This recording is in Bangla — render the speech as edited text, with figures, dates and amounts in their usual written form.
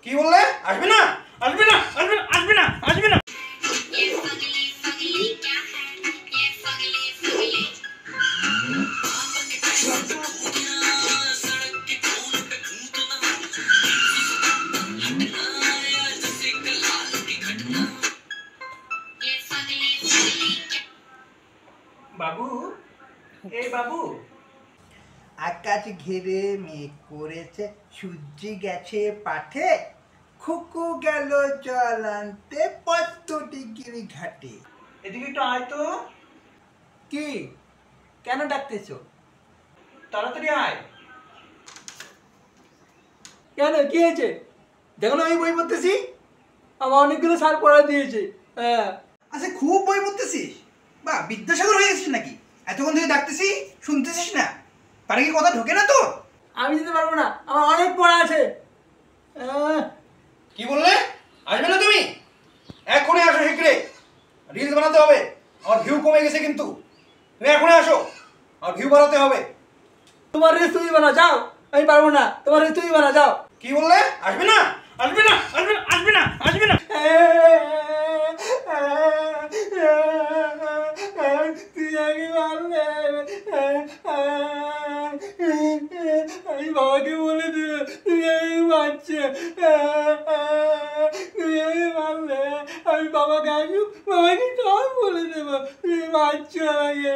কি বললে? আসবে না, আসবে না, আসবে না, আসবে না, আসবে না। বাবু, এই বাবু। আকাশ ঘিরে মেঘ করেছে, সূর্য গেছে পাঠে, খুকু গেল জল আনতে পদ্মডিগিরি ঘাটে। এদিকে একটু আয় তো। কি? কেন ডাকতেছো? তাড়াতাড়ি আয়। কেন, কি হয়েছে? দেখো না আমি বই পড়তেছি। আমার অনেকগুলো স্যার পড়া দিয়েছে। হ্যাঁ। আচ্ছা, খুব বই পড়তেছিস? বা বিদ্যাসাগর হয়ে গেছিস নাকি? এতক্ষণ থেকে ডাকতেছি, শুনতেছিস না? পারে কি কথা ঢোকে না তোর? আমি যেতে পারবো না, আমার অনেক পড়া আছে। কি বললে? আসবে না তুমি? এখনই আসো শীঘ্রে, রিলস বানাতে হবে। আমার ভিউ কমে গেছে কিন্তু। তুমি এখনই আসো, আর ভিউ বাড়াতে হবে। তোমার রেস তুমি বানা, যাও। আমি পারবো না, তোমার রেস তুমি বানা, যাও। কি বললে? আসবে না, আসবে না, আসবে না, আসবে না, আসবে না। তুই আগে মারলে, আমি বাবাকে বলে দেব তুমি আগে মারছো। তুমি আগে মারলে আমি বাবাকে সব বলে দেবো তুমি মারছো আমাকে।